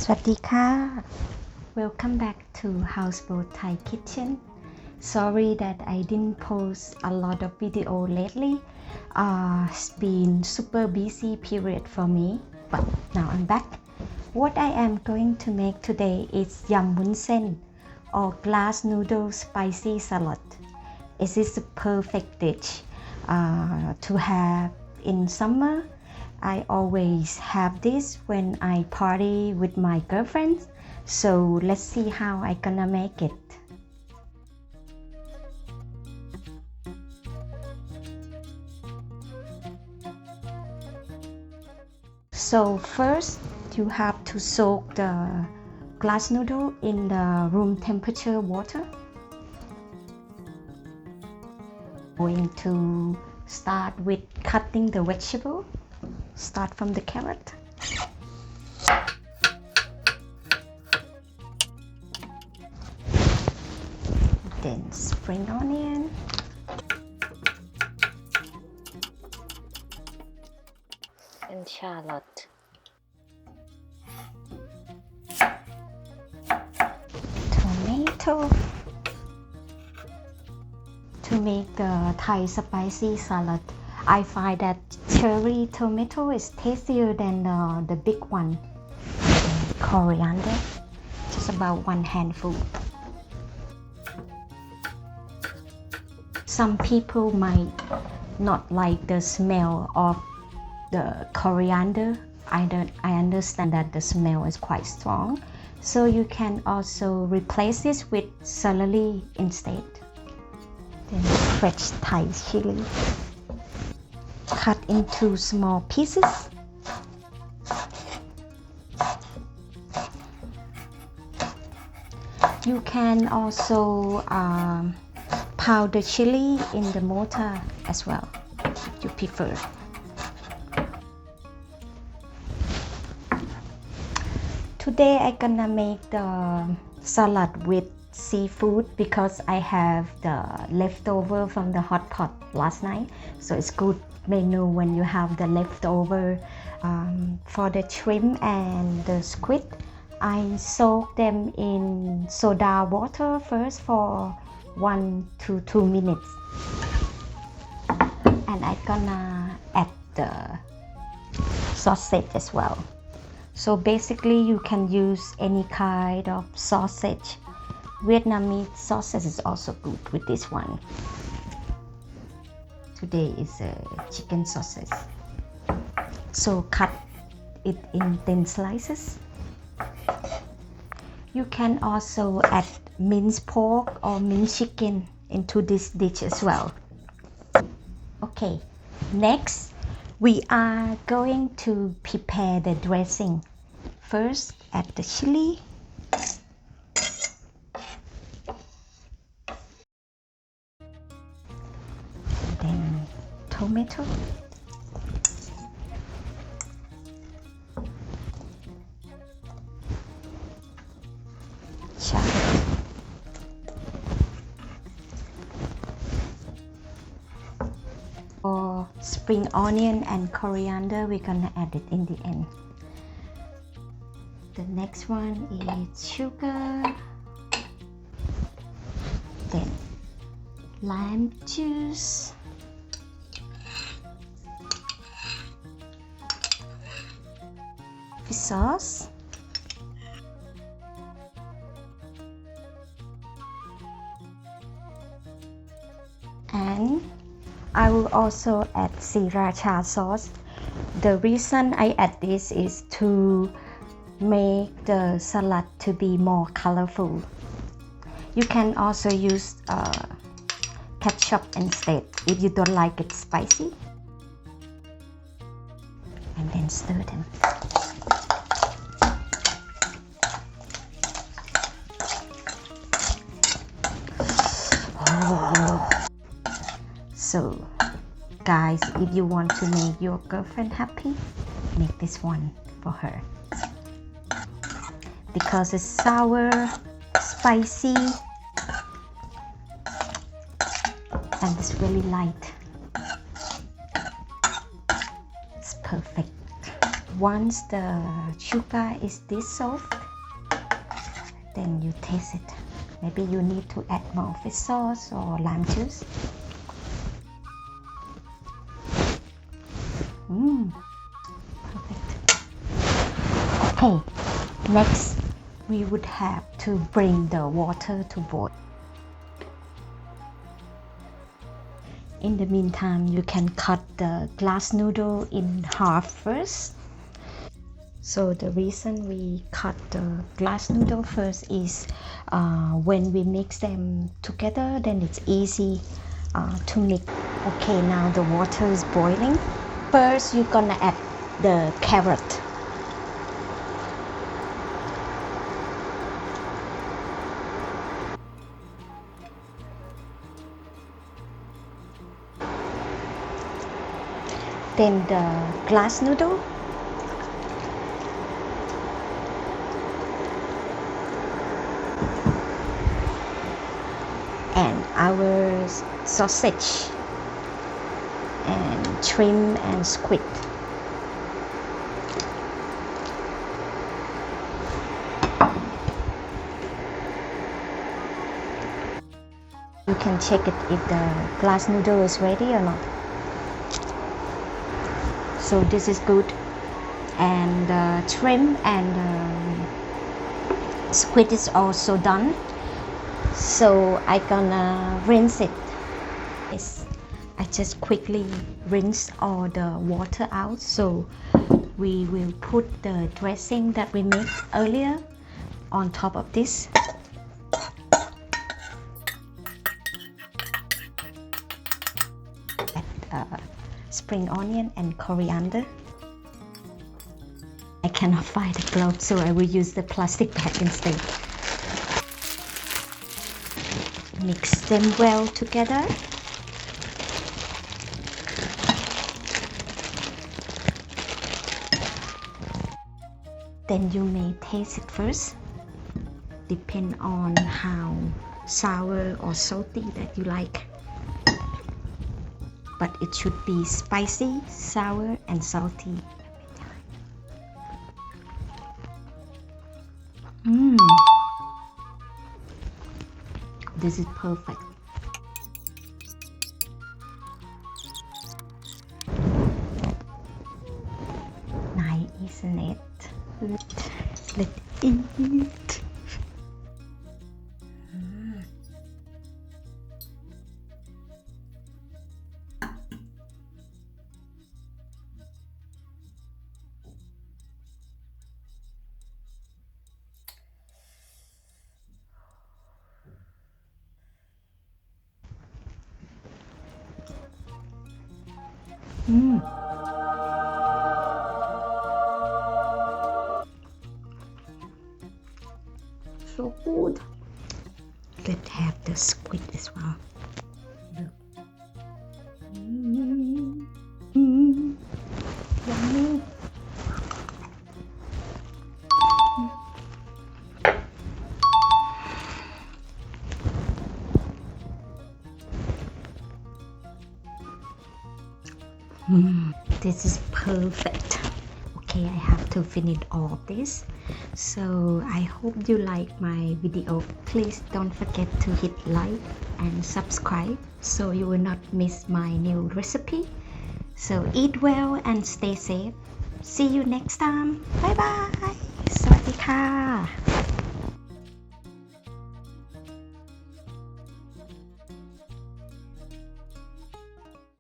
สวัสดีค่ะ Welcome back to Houseboat Thai Kitchen. Sorry that I didn't post a lot of video lately. It's been super busy period for me, but now I'm back. What I am going to make today is yam bun sen or glass noodle spicy salad. It is a perfect dish to have in summer. I always have this when I party with my girlfriends. So let's see how I gonna make it. So first you have to soak the glass noodle in the room temperature water. Going to start with cutting the vegetable. Start from the carrot. Then spring onion. And shallot. Tomato. To make the Thai spicy salad, I find that cherry tomato is tastier than the big one. Coriander, just about 1 handful. Some people might not like the smell of the coriander. I understand that the smell is quite strong, so you can also replace this with celery instead. Then fresh Thai chili, cut into small pieces. You can also pound the chili in the mortar as well, if you prefer. Today I'm gonna make the salad with seafood because I have the leftover from the hot pot last night, so it's good menu when you have the leftover. For the shrimp and the squid, I soak them in soda water first for 1 to 2 minutes, and I'm gonna add the sausage as well. So basically you can use any kind of sausage. Vietnamese sausage is also good with this one. Today is a chicken sausage. So cut it in thin slices. You can also add minced pork or minced chicken into this dish as well. Okay, next we are going to prepare the dressing. First, add the chili. Then tomato. Shallot. For spring onion and coriander, we're gonna add it in the end. The next one is sugar, then lime juice, fish sauce, and I will also add sriracha sauce. The reason I add this is to make the salad to be more colorful. You can also use ketchup instead if you don't like it spicy. And then stir them. So guys, if you want to make your girlfriend happy, make this one for her. Because it's sour, spicy, and it's really light. It's perfect. once the sugar is this soft, then you taste it. Maybe you need to add more fish sauce or lime juice. Perfect. Okay, next we would have to bring the water to boil. In the meantime, you can cut the glass noodle in half first. So the reason we cut the glass noodle first is when we mix them together, then it's easy to mix. Okay, now the water is boiling. First, you're gonna add the carrot. Then the glass noodle. And our sausage and shrimp and squid. You can check it if the glass noodle is ready or not. So this is good, and the shrimp and squid is also done. So I gonna rinse it. Yes, I just quickly rinse all the water out. So we will put the dressing that we made earlier on top of this. Add spring onion and coriander. I cannot find the glove, so I will use the plastic bag instead. Mix them well together. Then you may taste it first. Depend on how sour or salty that you like. But it should be spicy, sour, and salty. This is perfect. Nice, isn't it? Let's eat. So good. Let's have the squid as well. Yummy. This is perfect. Okay, I have to finish all of this. So I hope you like my video. Please don't forget to hit like and subscribe so you will not miss my new recipe. So eat well and stay safe. See you next time. Bye bye. สวัสดีค่ะ